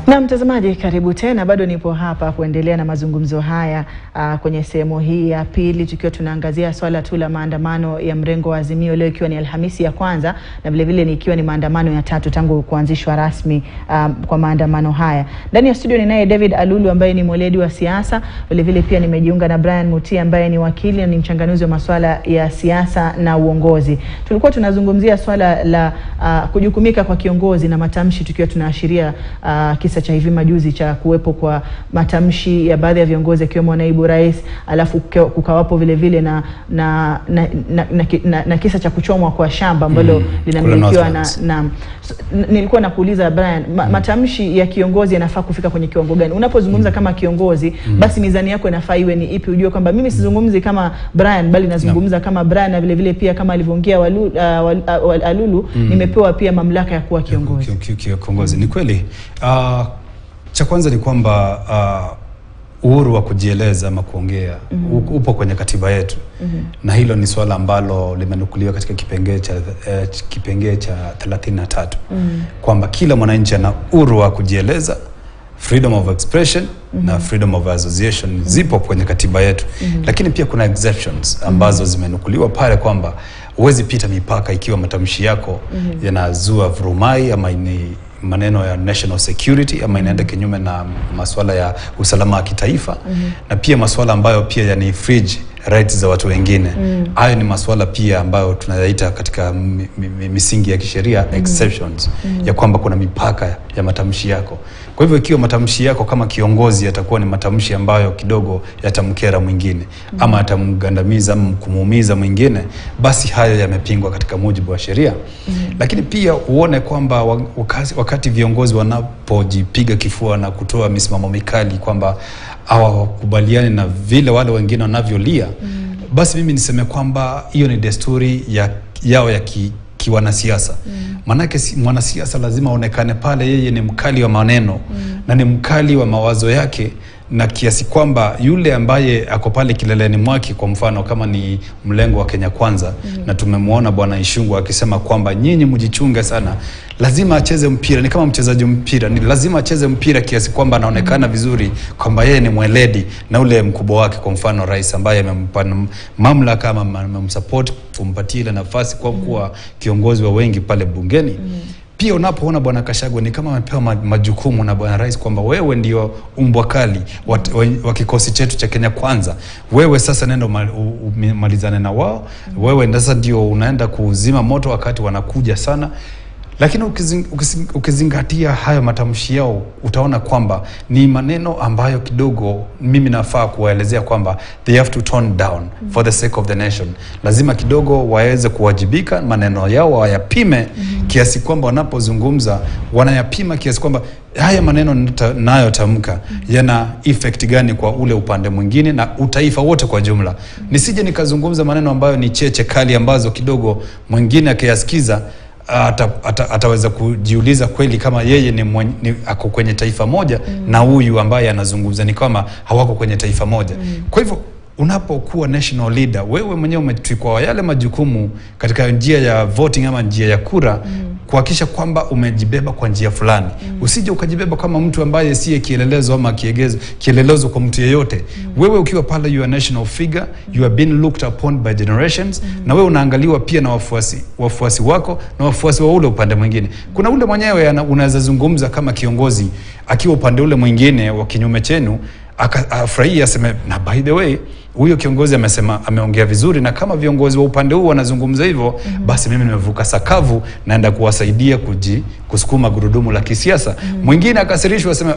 Na mtazamaji, karibu tena. Bado nipo hapa kuendelea na mazungumzo haya kwenye sehemu hii ya pili, tukiwa tunaangazia swala tu la maandamano ya mrengo wa Azimio leo, ikiwa ni Alhamisi ya kwanza na vile vile ikiwa ni maandamano ya tatu tangu kuanzishwa rasmi kwa maandamano haya. Ndani ya studio ninaye David Alulu ambaye ni mweledi wa siasa, vile vile pia nimejiunga na Brian Mutia ambaye ni wakili na ni mchanganuzi wa masuala ya siasa na uongozi. Tulikuwa tunazungumzia swala la kujukumika kwa kiongozi na matamshi, tukiwa tunaashiria kisa cha hivi majuzi cha kuwepo kwa matamshi ya baadhi ya viongozi akiwemo naibu rais, alafu kukawapo vile vile na kisa cha kuchomwa kwa shamba ambalo linamilikiwa na nilikuwa nakuuliza Brian, matamshi ya kiongozi yanafaa kufika kwenye kiwango gani? Unapozungumza kama kiongozi, basi mizani yako inafaa iwe ni ipi? Ujue kwamba mimi sizungumzi kama Brian bali nazungumza kama Brian, na vile vile pia kama alivyoongea Alulu, nimepewa pia mamlaka ya kuwa kiongozi. Kiongozi ni kweli. Cha kwanza ni kwamba uhuru wa kujieleza ama kuongea upo kwenye katiba yetu, na hilo ni swala ambalo limenukuliwa katika kipengee cha 33 kwamba kila mwananchi ana uhuru wa kujieleza, freedom of expression na freedom of association zipo kwenye katiba yetu. Lakini pia kuna exceptions ambazo zimenukuliwa pale kwamba huwezi pita mipaka ikiwa matamshi yako yanazua vurumai ama ni maneno ya national security ama inaenda kinyume na masuala ya usalama wa kitaifa, na pia masuala ambayo pia yani infringe rights za watu wengine. Hayo ni masuala pia ambayo tunayaita katika misingi ya kisheria exceptions, ya kwamba kuna mipaka ya matamshi yako. Kwa hivyo ikiwa matamshi yako kama kiongozi yatakuwa ni matamshi ambayo kidogo yatamkera mwingine ama yatamgandamiza ama kumuumiza mwingine, basi hayo yamepingwa katika mujibu wa sheria. Lakini pia uone kwamba wakati viongozi wanapojipiga kifua na kutoa misimamo mikali kwamba hawakubaliani na vile wale wengine wanavyolia, basi mimi niseme kwamba hiyo ni desturi yao ya kiwanasiasa. Manake mwanasiasa lazima aonekane pale yeye ni mkali wa maneno na ni mkali wa mawazo yake, na kiasi kwamba yule ambaye ako pale kileleni mwake, kwa mfano kama ni mlengo wa Kenya Kwanza, na tumemwona Bwana Ishungu akisema kwamba nyinyi mjichunge sana, lazima acheze mpira, ni kama mchezaji mpira, ni lazima acheze mpira kiasi kwamba anaonekana vizuri kwamba yeye ni mweledi, na ule mkubwa wake, kwa mfano rais ambaye amempa mamlaka ama amemsupport kumpatia ile nafasi kwa kuwa kiongozi wa wengi pale bungeni. Pia unapoona Bwana Kashagwa ni kama amepewa majukumu na Bwana Rais kwamba wewe ndio umbwa kali wa kikosi chetu cha Kenya Kwanza, wewe sasa nenda malizane na wao, wewe sasa ndio unaenda kuzima moto wakati wanakuja sana. Lakini ukizingatia hayo matamshi yao, utaona kwamba ni maneno ambayo kidogo mimi nafaa kuwaelezea kwamba they have to tone down for the sake of the nation. Lazima kidogo waweze kuwajibika, maneno yao wayapime kiasi kwamba wanapozungumza wanayapima kiasi kwamba haya maneno nayo tamka yana effect gani kwa ule upande mwingine na utaifa wote kwa jumla. Nisije nikazungumza maneno ambayo ni cheche kali ambazo kidogo mwingine akiyasikiza ataweza kujiuliza kweli kama yeye ni ako kwenye taifa moja na huyu ambaye anazungumza ni kama hawako kwenye taifa moja. Kwa hivyo unapokuwa national leader, wewe mwenyewe umetwikwa yale majukumu katika njia ya voting ama njia ya kura, kuhakikisha kwamba umejibeba kwa njia fulani. Usije ukajibeba kama mtu ambaye siye kielelezo ama kielelezo kwa mtu yeyote. Wewe ukiwa pale, you are national figure, you are being looked upon by generations, na wewe unaangaliwa pia na wafuasi wako na wafuasi wa ule upande mwingine. Kuna ule mwenyewe unaweza zungumza kama kiongozi akiwa upande ule mwingine wa kinyume chenu, afurahia aseme, na by the way huyo kiongozi ameongea vizuri, na kama viongozi wa upande huu wanazungumza hivyo, basi mimi nimevuka sakavu, naenda kuwasaidia kusukuma gurudumu la kisiasa. Mwingine akasirishwa aseme,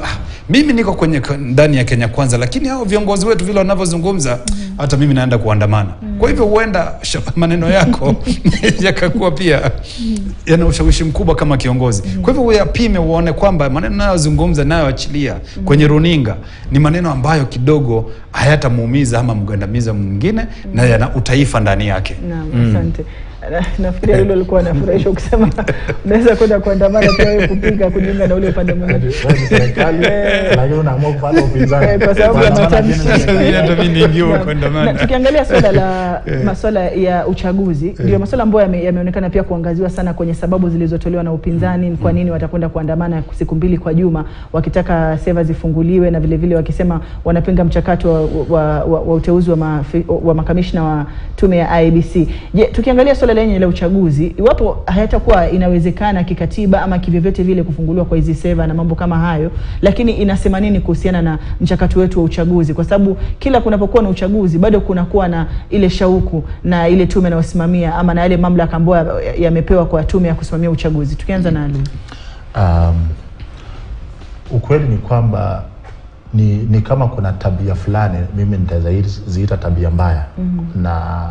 mimi niko kwenye ndani ya Kenya Kwanza, lakini hao viongozi wetu vile wanavyozungumza, hata mimi naenda kuandamana. Kwa hivyo huenda maneno yako yakakuwa pia yana ushawishi mkubwa kama kiongozi. Kwa hivyo uyapime uone kwamba maneno ninayozungumza nayoachilia kwenye runinga ni maneno ambayo kidogo hayatamuumiza ama mgandamiza mwingine na yana utaifa ndani yake. Naam, asante. Nafikiria hilo alikuwa anafurahisha ukisema unaweza kwenda kuandamana pia wewe kupinga kujiunga na ule upande mwingine. Serikali lakini unaamua kupata upinzani. Kwa sababu ya matamshi. Hata mimi niingie kuandamana. Tukiangalia swala la masuala ya uchaguzi, ndio masuala ambayo yameonekana pia kuangaziwa sana kwenye sababu zilizotolewa na upinzani kwa nini watakwenda kuandamana siku 2 kwa juma wakitaka seva zifunguliwe na vile vile wakisema wanapinga mchakato wa uteuzi wa makamishna wa tume ya IEBC. Je, tukiangalia swala lenye la uchaguzi, iwapo hayatakuwa inawezekana kikatiba ama kivyovyote vile kufunguliwa kwa hizi seva na mambo kama hayo, lakini inasema nini kuhusiana na mchakato wetu wa uchaguzi? Kwa sababu kila kunapokuwa na uchaguzi bado kunakuwa na ile shauku na ile tume na usimamia ama na ile mamlaka ambayo yamepewa kwa tume ya kusimamia uchaguzi. Tukianza na Ali. Ukweli ni kwamba ni kama kuna tabia fulani mimi nitaweza ziita tabia mbaya na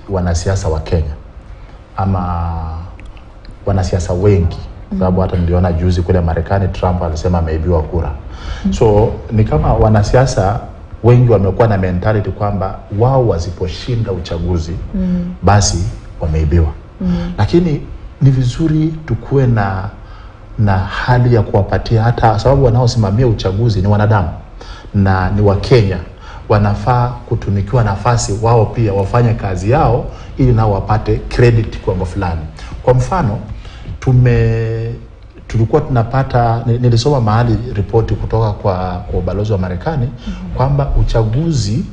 wanasiasa wa Kenya ama wanasiasa wengi, sababu hata niliona juzi kule Marekani Trump alisema ameibiwa kura. So ni kama wanasiasa wengi wamekuwa na mentality kwamba wao wasiposhinda uchaguzi basi wameibiwa. Lakini ni vizuri tukue na hali ya kuwapatia, hata sababu wanaosimamia uchaguzi ni wanadamu na ni wa Kenya, wanafaa kutunikiwa nafasi wao pia wafanye kazi yao ili nao wapate credit kwa mambo fulani. Kwa mfano tulikuwa tunapata, nilisoma mahali ripoti kutoka kwa ubalozi wa Marekani kwamba uchaguzi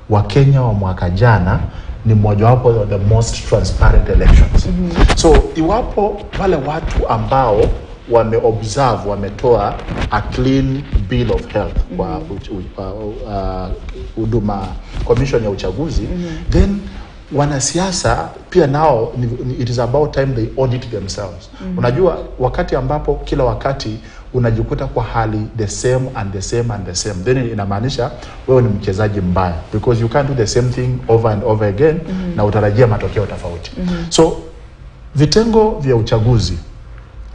wa Kenya wa mwaka jana ni mojawapo wa the most transparent elections. So iwapo wale watu ambao wameobserve wametoa a clean bill of health kwa huduma commission ya uchaguzi, then wanasiasa pia nao it is about time they audit themselves. Unajua wakati ambapo kila wakati unajikuta kwa hali the same and the same and the same, then inamaanisha wewe ni mchezaji mbaya, because you can't do the same thing over and over again na utarajia matokeo tofauti. So vitengo vya uchaguzi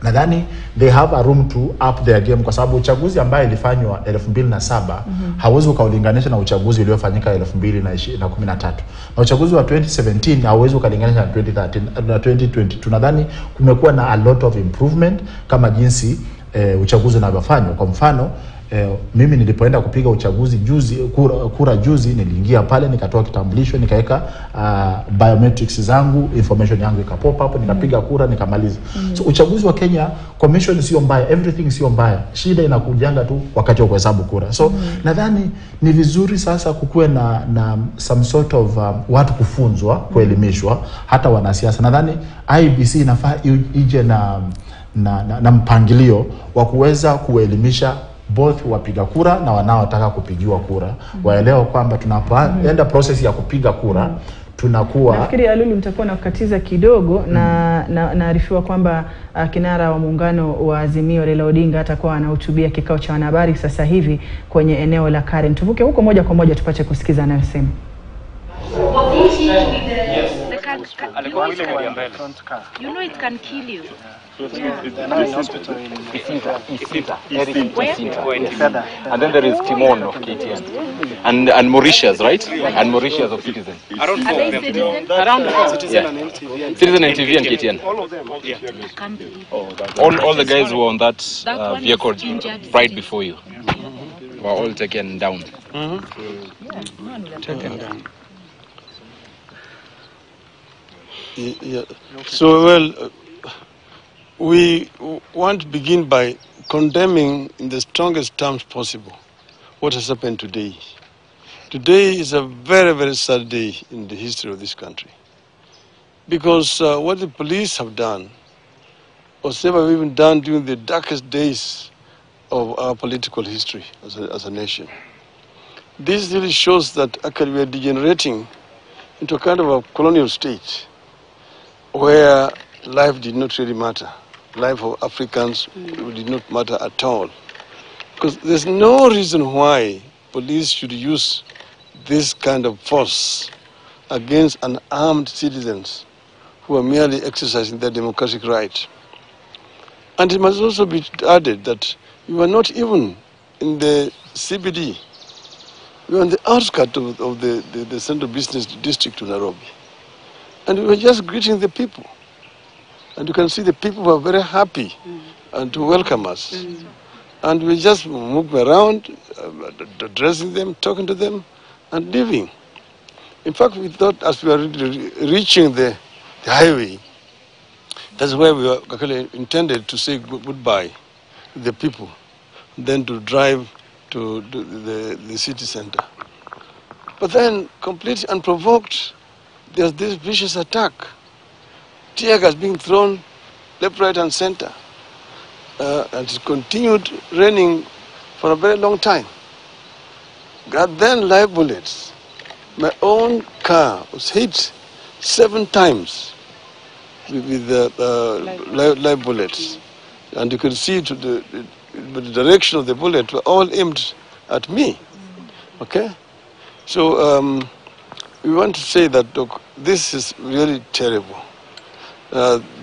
nadhani they have a room to up their game, kwa sababu uchaguzi ambaye ilifanywa 2007 hauwezi ukaulinganisha na uchaguzi uliofanyika 2013, na uchaguzi wa 2017 hauwezi ukalinganisha na 2013 na 2020. Tunadhani kumekuwa na a lot of improvement kama jinsi uchaguzi unavyofanywa. Kwa mfano mimi nilipoenda kupiga uchaguzi juzi, kura juzi, niliingia pale nikatoa kitambulisho nikaweka biometrics zangu, information yangu ikapop up, nikapiga kura nikamaliza. So uchaguzi wa Kenya commission sio mbaya, everything sio mbaya, shida inakujanga tu wakati wa kuhesabu kura. So nadhani ni vizuri sasa kukue na some sort of watu kufunzwa, kuelimishwa, hata wanasiasa. Nadhani IEBC inafaa ije na mpangilio wa kuweza kuelimisha both wapiga kura na wanaotaka kupigiwa kura. Waelewa kwamba tunapoenda process ya kupiga kura tunakuwa, nafikiri Alulu mtakuwa na kukatiza kidogo na naarifiwa kwamba kinara wa muungano wa Azimio Raila Odinga atakuwa anahutubia kikao cha wanahabari sasa hivi kwenye eneo la Karen. Tuvuke huko moja kwa moja tupate kusikiza anayosema. You know it can kill you. And then there is Timon of KTN. And Mauritius, right? And Mauritius of Citizen. Around Citizen and TV and KTN. all of them. Yeah. I can't believe it. All the guys who were on that vehicle right before you were all taken down. Taken down. Yeah. So, well, we want to begin by condemning in the strongest terms possible what has happened today. Today is a very, very sad day in the history of this country. Because what the police have done was never even done during the darkest days of our political history as a nation. This really shows that actually we are degenerating into a kind of a colonial state where life did not really matter. Life of Africans did not matter at all. Because there's no reason why police should use this kind of force against unarmed citizens who are merely exercising their democratic right. And it must also be added that you are not even in the CBD. You are on the outskirts of the central business district of Nairobi. And we were just greeting the people. And you can see the people were very happy and to welcome us. And we just moved around, addressing them, talking to them, and leaving. In fact, we thought as we were reaching the highway, that's where we were actually intended to say goodbye to the people, then to drive to the city center. But then, completely unprovoked, there's this vicious attack. Tear gas being thrown left, right, and center. And it continued raining for a very long time. Got then live bullets. My own car was hit 7 times with live bullets. And you could see to the direction of the bullet were all aimed at me. Okay? So we want to say that, look, this is really terrible.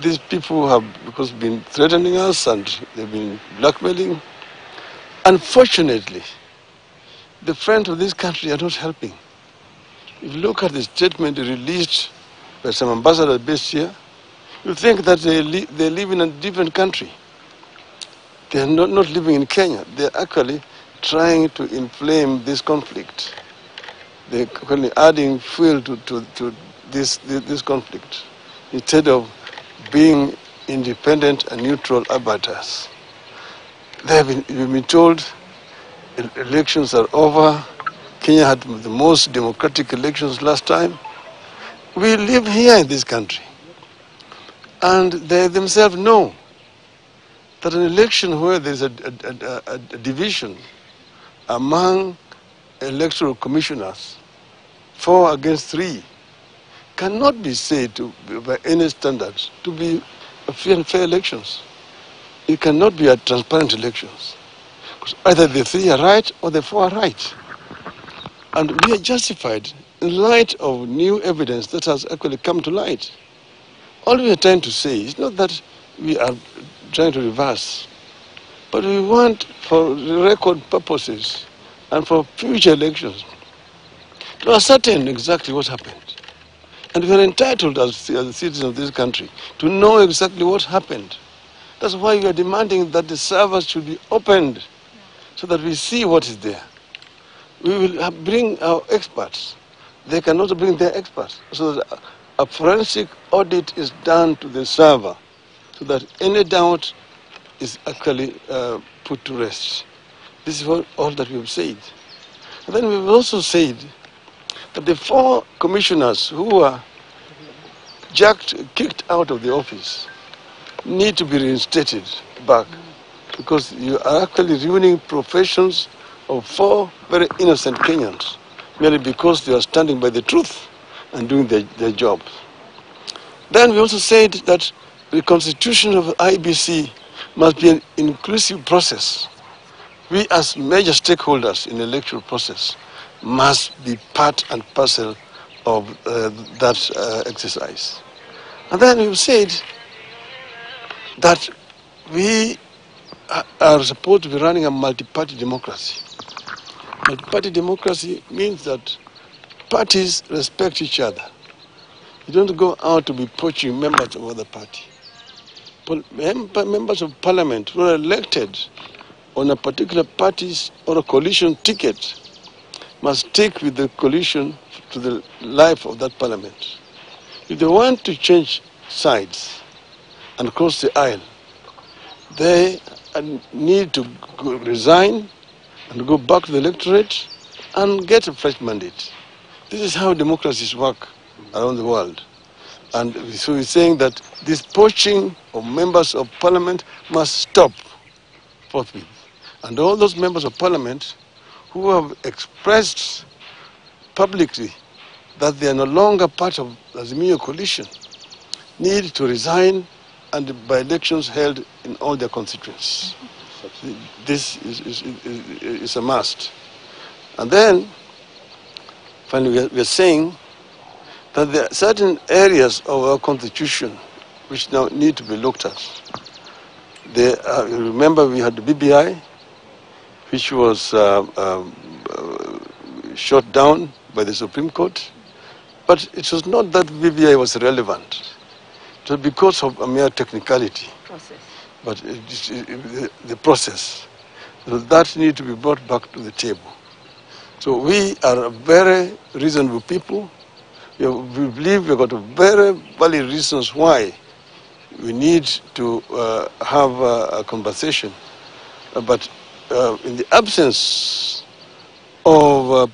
These people have, because, been threatening us and they've been blackmailing. Unfortunately, the friends of this country are not helping. If you look at the statement released by some ambassadors based here, you think that they live in a different country. They are not living in Kenya. They are actually trying to inflame this conflict. They're actually adding fuel to this conflict instead of being independent and neutral arbiters. We've been told elections are over. Kenya had the most democratic elections last time. We live here in this country. And they themselves know that an election where there's a division among electoral commissioners, 4 against 3, cannot be said to, by any standards, to be a free and fair elections. It cannot be a transparent elections. Because either the 3 are right or the 4 are right. And we are justified in light of new evidence that has actually come to light. All we are trying to say is not that we are trying to reverse, but we want, for record purposes and for future elections, to ascertain exactly what happened. And we are entitled as citizens of this country to know exactly what happened. That's why we are demanding that the servers should be opened so that we see what is there. We will bring our experts. They can also bring their experts so that a forensic audit is done to the server so that any doubt is actually put to rest. This is all that we've said. And then we've also said that the 4 commissioners who were kicked out of the office need to be reinstated back because you are actually ruining professions of 4 very innocent Kenyans merely because they are standing by the truth and doing their job. Then we also said that the constitution of IBC must be an inclusive process. We as major stakeholders in the electoral process must be part and parcel of that exercise. And then we've said that we are supposed to be running a multi-party democracy. Multi-party democracy means that parties respect each other. You don't go out to be poaching members of other party. But members of parliament who are elected on a particular party's or a coalition ticket must stick with the coalition to the life of that parliament. If they want to change sides and cross the aisle, they need to resign and go back to the electorate and get a fresh mandate. This is how democracies work around the world. And so we're saying that this poaching of members of parliament must stop forthwith. And all those members of parliament who have expressed publicly that they are no longer part of the Mbiu coalition need to resign and by elections held in all their constituencies. This is a must. And then, finally, we are saying that there are certain areas of our constitution which now need to be looked at. Remember, we had the BBI, which was shot down by the Supreme Court. But it was not that BBI was relevant. It was because of a mere technicality. Process. But the process. So that needs to be brought back to the table. So we are a very reasonable people. We believe we've got very valid reasons why we need to have a conversation. But in the absence of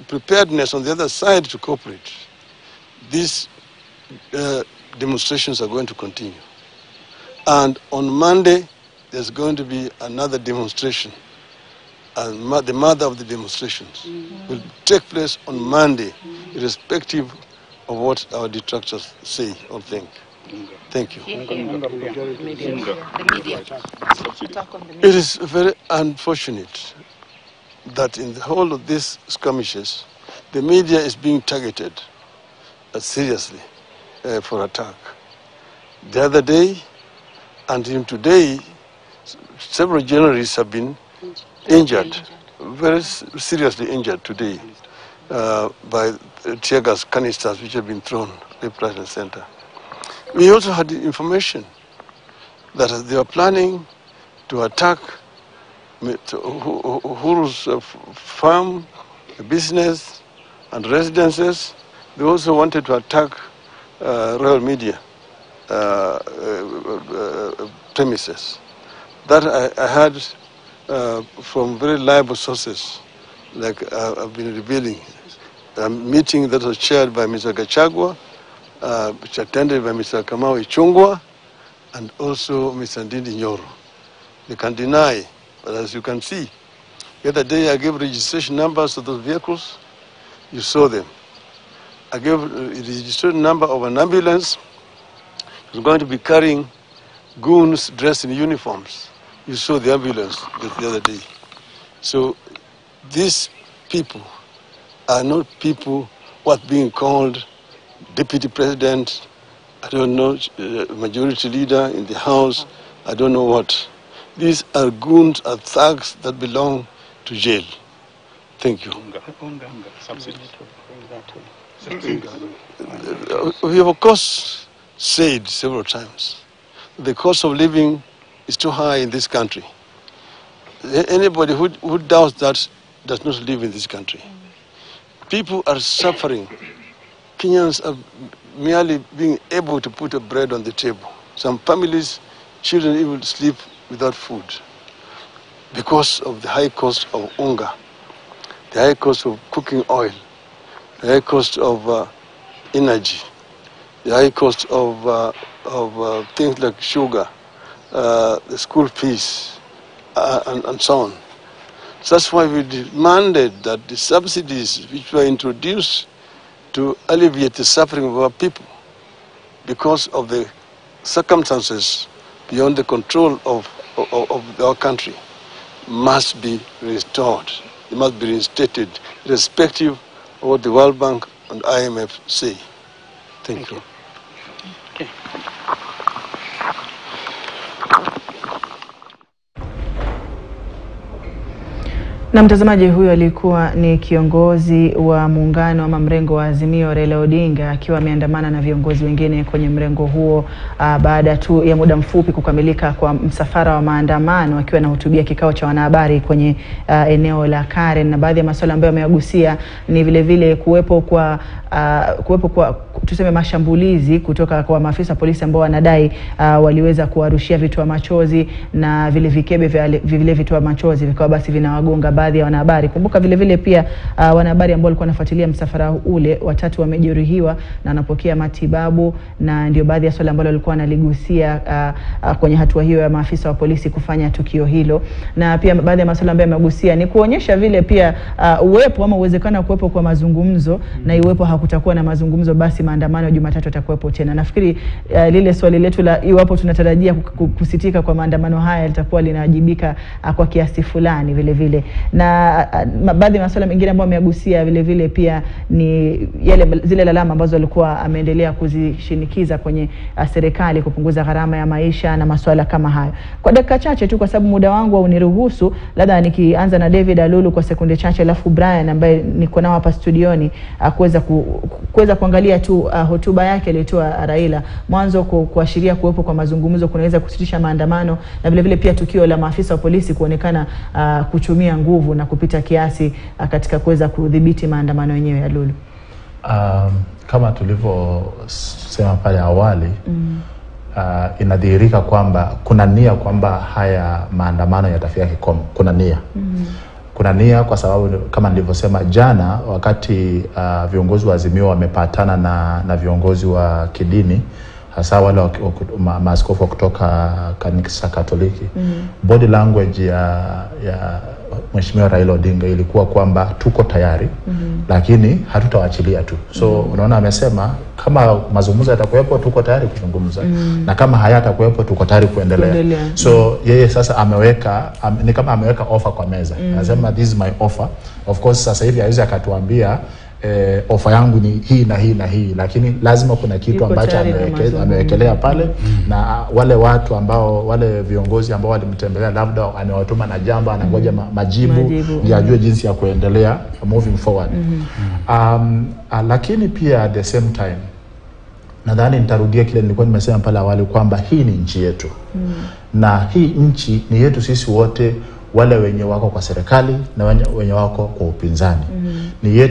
preparedness on the other side to cooperate, these demonstrations are going to continue. And on Monday, there's going to be another demonstration. And the mother of the demonstrations will take place on Monday, irrespective of what our detractors say or think. Thank you. The media. It is very unfortunate that in the whole of these skirmishes, the media is being targeted seriously for attack. The other day, and even today, several journalists have been injured, very seriously injured today by tear gas canisters which have been thrown left, right, and center. We also had information that they were planning to attack Uhuru's farm, business, and residences. They also wanted to attack Royal Media premises. That I heard from very reliable sources, like I've been revealing. A meeting that was chaired by Mr. Gachagua, which attended by Mr. Kamau Ichungwa, and also Mr. Ndindi Nyoro. They can deny, but as you can see, the other day I gave registration numbers of those vehicles. You saw them. I gave a registration number of an ambulance. It was going to be carrying goons dressed in uniforms. You saw the ambulance the other day. So these people are not people what being called deputy president, I don't know, majority leader in the House, I don't know what. These are goons, are thugs that belong to jail. Thank you. We have, of course, said several times, the cost of living is too high in this country. Anybody who doubts that does not live in this country. People are suffering. Kenyans are merely being able to put a bread on the table. Some families, children even sleep without food because of the high cost of unga, the high cost of cooking oil, the high cost of energy, the high cost of things like sugar, the school fees, and so on. So that's why we demanded that the subsidies which were introduced to alleviate the suffering of our people because of the circumstances beyond the control of our country must be restored. They must be reinstated, irrespective of what the World Bank and IMF say. Thank you. Okay. Na mtazamaji, huyo alikuwa ni kiongozi wa muungano ama mrengo wa Azimio, Raila Odinga, akiwa ameandamana na viongozi wengine kwenye mrengo huo baada tu ya muda mfupi kukamilika kwa msafara wa maandamano, akiwa anahutubia kikao cha wanahabari kwenye eneo la Karen. Na baadhi ya masuala ambayo ameyagusia ni vile vile kuwepo kwa tuseme mashambulizi kutoka kwa maafisa polisi ambao wanadai waliweza kuwarushia vitoa machozi na vile vikebe vile vitoa machozi vikawa basi vinawagonga baadhi ya wanahabari. Kumbuka vile vile pia wanahabari ambao walikuwa wanafuatilia msafara ule watatu wamejeruhiwa na wanapokea matibabu, na ndio baadhi ya swala ambalo walikuwa wanaligusia kwenye hatua hiyo ya maafisa wa polisi kufanya tukio hilo. Na pia baadhi ya masuala ambayo yamegusia ni kuonyesha vile pia uwepo ama uwezekano kuwepo kwa mazungumzo, na iwepo hakutakuwa na mazungumzo basi maandamano Jumatatu yatakuwepo tena. Nafikiri lile swali letu la iwapo tunatarajia kusitika kwa maandamano haya litakuwa linajibika kwa kiasi fulani vile vile. Na baadhi ya masuala mengine ambayo amegusia vile vile pia ni zile lalama ambazo alikuwa ameendelea kuzishinikiza kwenye serikali kupunguza gharama ya maisha na masuala kama hayo. Kwa dakika chache tu, kwa sababu muda wangu uniruhusu, labda nikianza na David Alulu kwa sekunde chache, alafu Brian ambaye niko nao hapa studioni kuweza kuangalia tu hotuba yake aliyotoa Raila mwanzo kuashiria kuwepo kwa mazungumzo kunaweza kusitisha maandamano, na vile vile pia tukio la maafisa wa polisi kuonekana kutumia nguvu na kupita kiasi katika kuweza kudhibiti maandamano yenyewe ya Lulu. Kama tulivyosema pale awali, inadhihirika kwamba kuna nia kwamba haya maandamano yatafika kikomo. Kuna nia. Kuna nia kwa sababu kama nilivyosema jana, wakati viongozi wa Azimio wamepatana na viongozi wa kidini, hasa wale maaskofu kutoka kanisa Katoliki, body language ya Mheshimiwa Raila Odinga ilikuwa kwamba tuko tayari, lakini hatutawaachilia tu. So unaona, amesema kama mazungumzo yatakuwepo tuko tayari kuzungumza, na kama hayatakuwepo tuko tayari kuendelea. So yeye sasa ameweka ni kama ameweka offer kwa meza. Anasema this is my offer. Of course sasa hivi hawezi akatuambia offer yangu ni hii na hii na hii, lakini lazima kuna kitu ambacho amewekelea pale, na wale watu ambao wale viongozi ambao walimtembelea labda amewatuma na jambo, anangoja majibu ndio ajue jinsi ya kuendelea moving forward. Lakini pia at the same time nadhani nitarudia kile nilikuwa nimesema pale awali kwamba hii ni nchi yetu, na hii nchi ni yetu sisi wote, wale wenye wako kwa serikali na wenye wako kwa upinzani. Ni yetu.